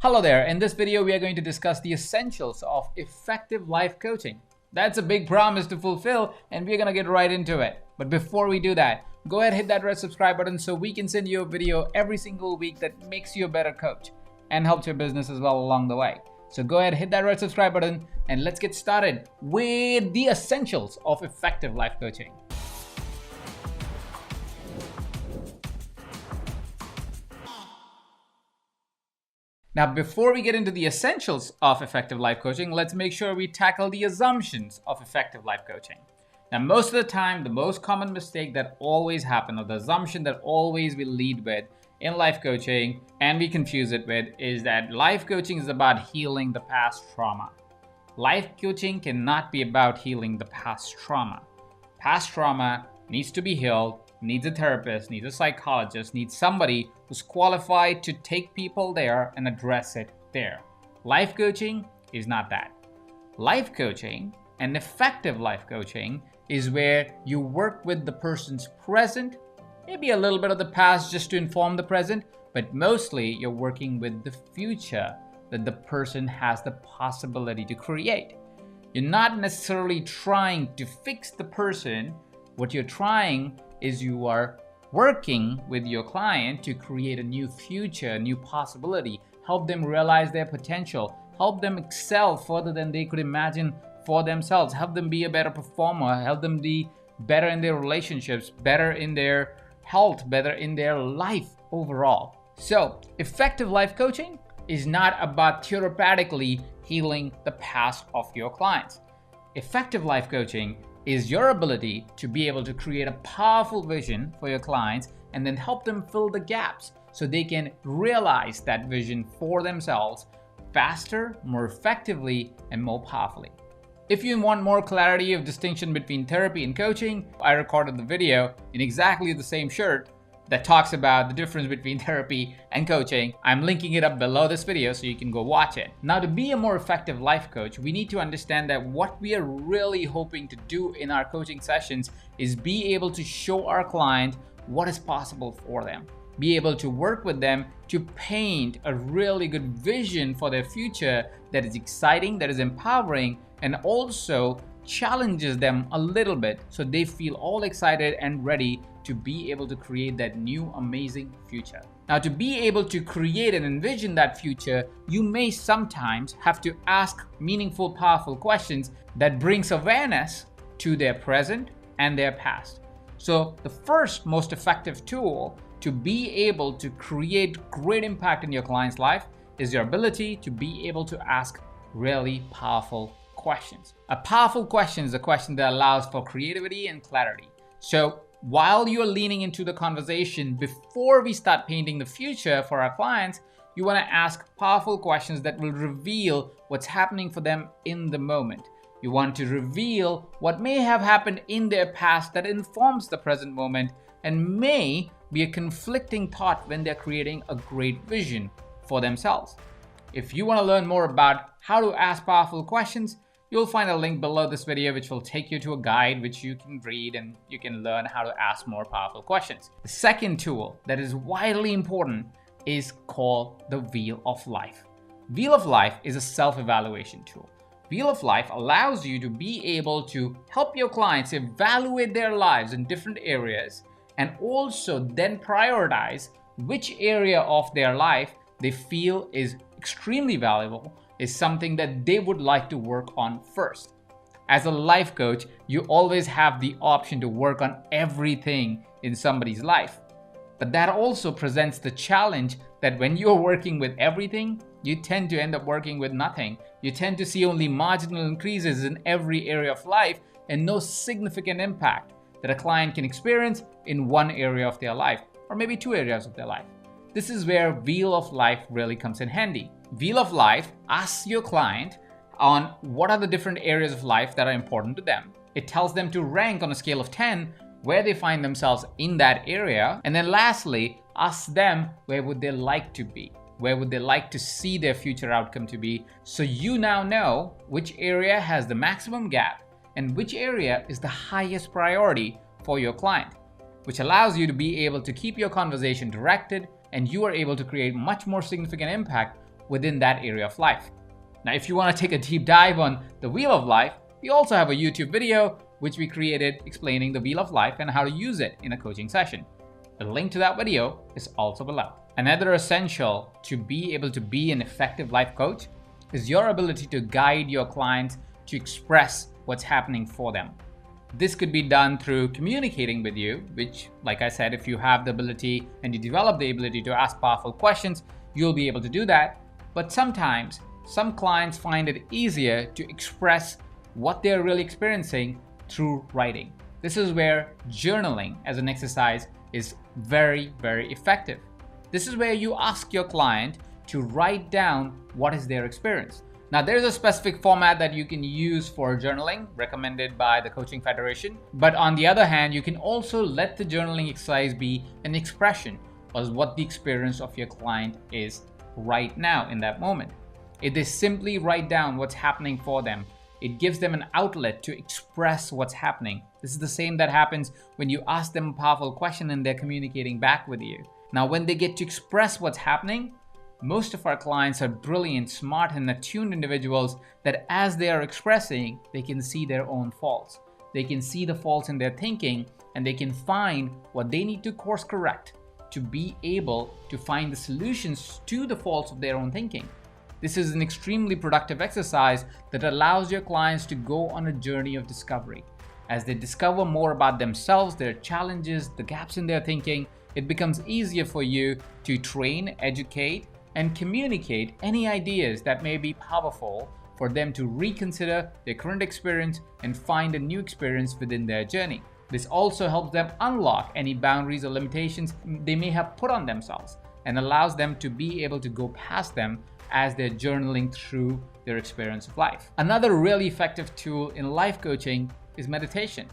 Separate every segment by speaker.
Speaker 1: Hello there, in this video we are going to discuss the essentials of effective life coaching. That's a big promise to fulfill and we're gonna get right into it. But before we do that, go ahead and hit that red subscribe button so we can send you a video every single week that makes you a better coach and helps your business as well along the way. So go ahead, hit that red subscribe button and let's get started with the essentials of effective life coaching. Now, before we get into the essentials of effective life coaching, let's make sure we tackle the assumptions of effective life coaching. Now, most of the time, the most common mistake that always happens, or the assumption that always we lead with in life coaching, and we confuse it with, is that life coaching is about healing the past trauma. Life coaching cannot be about healing the past trauma. Past trauma needs to be healed, needs a therapist, needs a psychologist, needs somebody who's qualified to take people there and address it there. Life coaching is not that. Life coaching, and effective life coaching, is where you work with the person's present, maybe a little bit of the past just to inform the present, but mostly you're working with the future that the person has the possibility to create. You're not necessarily trying to fix the person. What you're trying is you are working with your client to create a new future, a new possibility, help them realize their potential, help them excel further than they could imagine for themselves, help them be a better performer, help them be better in their relationships, better in their health, better in their life overall. So, effective life coaching is not about therapeutically healing the past of your clients. Effective life coaching is your ability to be able to create a powerful vision for your clients and then help them fill the gaps so they can realize that vision for themselves faster, more effectively, and more powerfully. If you want more clarity of distinction between therapy and coaching, I recorded the video in exactly the same shirt that talks about the difference between therapy and coaching. I'm linking it up below this video so you can go watch it. Now, to be a more effective life coach, we need to understand that what we are really hoping to do in our coaching sessions is be able to show our client what is possible for them. Be able to work with them to paint a really good vision for their future that is exciting, that is empowering, and also challenges them a little bit so they feel all excited and ready to be able to create that new amazing future. Now, to be able to create and envision that future, you may sometimes have to ask meaningful, powerful questions that brings awareness to their present and their past. So the first most effective tool to be able to create great impact in your client's life is your ability to be able to ask really powerful questions. A powerful question is a question that allows for creativity and clarity. So while you're leaning into the conversation, before we start painting the future for our clients, you want to ask powerful questions that will reveal what's happening for them in the moment. You want to reveal what may have happened in their past that informs the present moment and may be a conflicting thought when they're creating a great vision for themselves. If you want to learn more about how to ask powerful questions, you'll find a link below this video which will take you to a guide which you can read and you can learn how to ask more powerful questions. The second tool that is widely important is called the Wheel of Life. Wheel of Life is a self-evaluation tool. Wheel of Life allows you to be able to help your clients evaluate their lives in different areas and also then prioritize which area of their life they feel is extremely valuable, is something that they would like to work on first. As a life coach, you always have the option to work on everything in somebody's life. But that also presents the challenge that when you're working with everything, you tend to end up working with nothing. You tend to see only marginal increases in every area of life and no significant impact that a client can experience in one area of their life, or maybe two areas of their life. This is where Wheel of Life really comes in handy. Wheel of Life asks your client on what are the different areas of life that are important to them. It tells them to rank on a scale of 10 where they find themselves in that area. And then lastly, asks them where would they like to be? Where would they like to see their future outcome to be? So you now know which area has the maximum gap and which area is the highest priority for your client, which allows you to be able to keep your conversation directed and you are able to create much more significant impact within that area of life. Now, if you want to take a deep dive on the Wheel of Life, we also have a YouTube video which we created explaining the Wheel of Life and how to use it in a coaching session. The link to that video is also below. Another essential to be able to be an effective life coach is your ability to guide your clients to express what's happening for them. This could be done through communicating with you, which, like I said, if you have the ability and you develop the ability to ask powerful questions, you'll be able to do that. But sometimes, some clients find it easier to express what they're really experiencing through writing. This is where journaling as an exercise is very, very effective. This is where you ask your client to write down what is their experience. Now, there's a specific format that you can use for journaling recommended by the Coaching Federation. But on the other hand, you can also let the journaling exercise be an expression of what the experience of your client is right now in that moment. If they simply write down what's happening for them, it gives them an outlet to express what's happening. This is the same that happens when you ask them a powerful question and they're communicating back with you. Now, when they get to express what's happening, most of our clients are brilliant, smart, and attuned individuals that as they are expressing, they can see their own faults. They can see the faults in their thinking, and they can find what they need to course correct to be able to find the solutions to the faults of their own thinking. This is an extremely productive exercise that allows your clients to go on a journey of discovery. As they discover more about themselves, their challenges, the gaps in their thinking, it becomes easier for you to train, educate, and communicate any ideas that may be powerful for them to reconsider their current experience and find a new experience within their journey. This also helps them unlock any boundaries or limitations they may have put on themselves and allows them to be able to go past them as they're journaling through their experience of life. Another really effective tool in life coaching is meditation.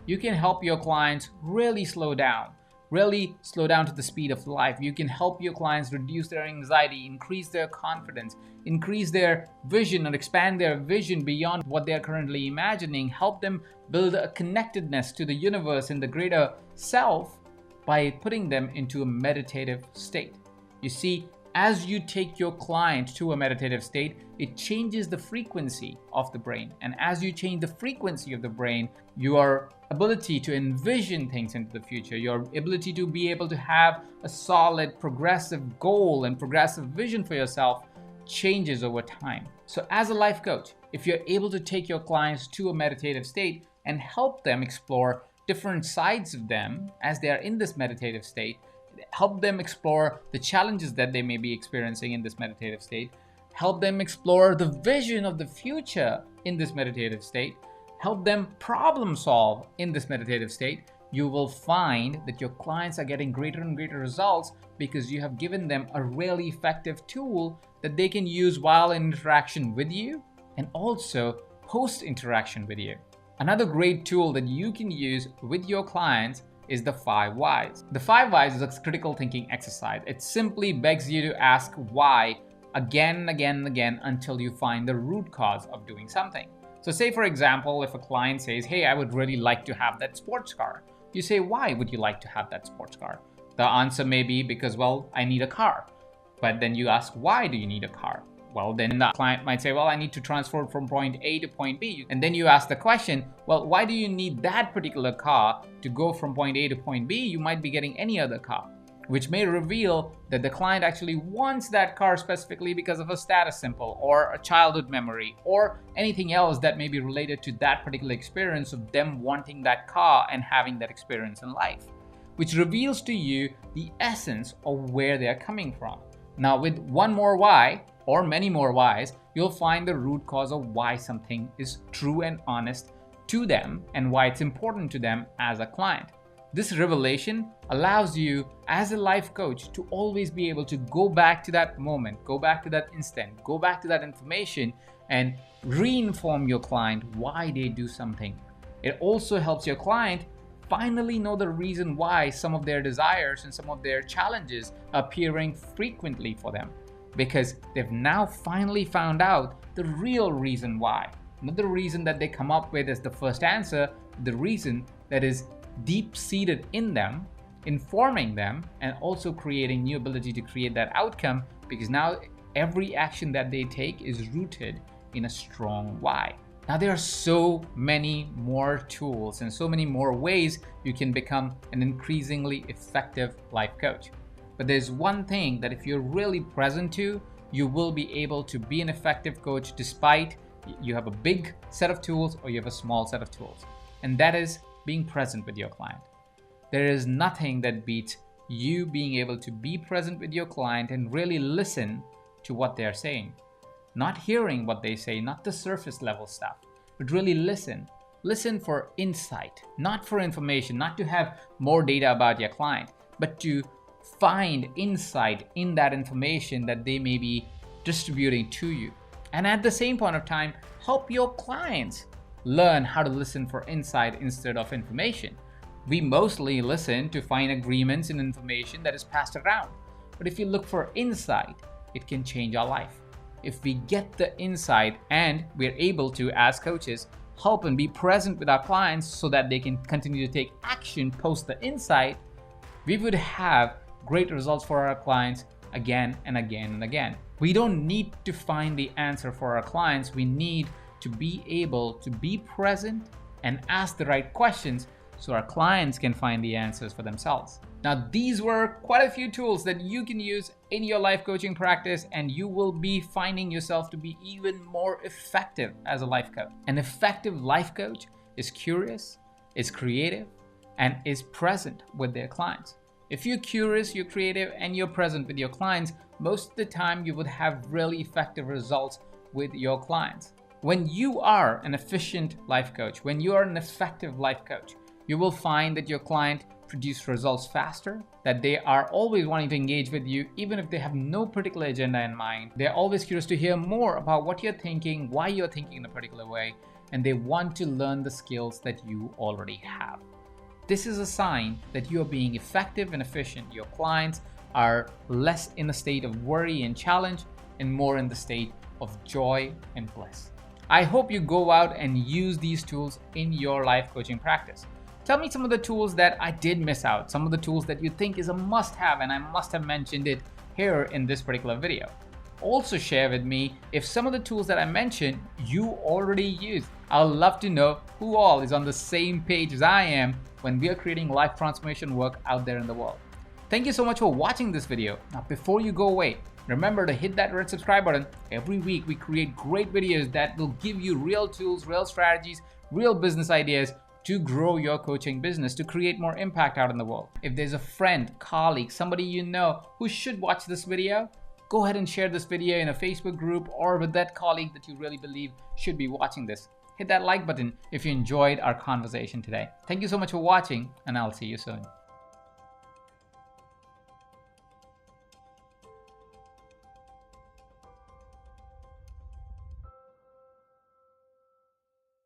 Speaker 1: You can help your clients really slow down to the speed of life. You can help your clients reduce their anxiety, increase their confidence, increase their vision or expand their vision beyond what they're currently imagining, help them build a connectedness to the universe and the greater self by putting them into a meditative state. You see, as you take your client to a meditative state, it changes the frequency of the brain. And as you change the frequency of the brain, your ability to envision things into the future, your ability to be able to have a solid, progressive goal and progressive vision for yourself changes over time. So as a life coach, if you're able to take your clients to a meditative state and help them explore different sides of them as they are in this meditative state, help them explore the challenges that they may be experiencing in this meditative state, help them explore the vision of the future in this meditative state, help them problem solve in this meditative state, you will find that your clients are getting greater and greater results because you have given them a really effective tool that they can use while in interaction with you and also post interaction with you. Another great tool that you can use with your clients is the 5 whys. The 5 whys is a critical thinking exercise. It simply begs you to ask why again and again and again until you find the root cause of doing something. So say, for example, if a client says, hey, I would really like to have that sports car. You say, why would you like to have that sports car? The answer may be because, well, I need a car. But then you ask, why do you need a car? Well, then the client might say, well, I need to transfer from point A to point B. And then you ask the question, well, why do you need that particular car to go from point A to point B? You might be getting any other car, which may reveal that the client actually wants that car specifically because of a status symbol or a childhood memory or anything else that may be related to that particular experience of them wanting that car and having that experience in life, which reveals to you the essence of where they're coming from. Now, with one more why, or many more whys, you'll find the root cause of why something is true and honest to them and why it's important to them as a client. This revelation allows you as a life coach to always be able to go back to that moment, go back to that instant, go back to that information and re-inform your client why they do something. It also helps your client finally know the reason why some of their desires and some of their challenges are appearing frequently for them, because they've now finally found out the real reason why. Not the reason that they come up with as the first answer, the reason that is deep-seated in them, informing them, and also creating new ability to create that outcome, because now every action that they take is rooted in a strong why. Now, there are so many more tools and so many more ways you can become an increasingly effective life coach. But there's one thing that if you're really present to, you will be able to be an effective coach despite you have a big set of tools or you have a small set of tools. And that is being present with your client. There is nothing that beats you being able to be present with your client and really listen to what they're saying. Not hearing what they say, not the surface level stuff, but really listen. Listen for insight, not for information, not to have more data about your client, but to find insight in that information that they may be distributing to you. And at the same point of time, help your clients learn how to listen for insight instead of information. We mostly listen to find agreements in information that is passed around. But if you look for insight, it can change our life. If we get the insight and we're able to, as coaches, help and be present with our clients so that they can continue to take action post the insight, we would have great results for our clients again and again and again. We don't need to find the answer for our clients. We need to be able to be present and ask the right questions so our clients can find the answers for themselves. Now, these were quite a few tools that you can use in your life coaching practice, and you will be finding yourself to be even more effective as a life coach. An effective life coach is curious, is creative, and is present with their clients. If you're curious, you're creative, and you're present with your clients, most of the time you would have really effective results with your clients. When you are an efficient life coach, when you are an effective life coach, you will find that your client produce results faster, that they are always wanting to engage with you even if they have no particular agenda in mind. They're always curious to hear more about what you're thinking, why you're thinking in a particular way, and they want to learn the skills that you already have. This is a sign that you're being effective and efficient. Your clients are less in a state of worry and challenge and more in the state of joy and bliss. I hope you go out and use these tools in your life coaching practice. Tell me some of the tools that I did miss out, some of the tools that you think is a must-have and I must have mentioned it here in this particular video. Also share with me if some of the tools that I mentioned you already use. I'd love to know who all is on the same page as I am when we are creating life transformation work out there in the world. Thank you so much for watching this video. Now, before you go away, remember to hit that red subscribe button. Every week we create great videos that will give you real tools, real strategies, real business ideas to grow your coaching business, to create more impact out in the world. If there's a friend, colleague, somebody you know who should watch this video, go ahead and share this video in a Facebook group or with that colleague that you really believe should be watching this. Hit that like button if you enjoyed our conversation today. Thank you so much for watching, and I'll see you soon.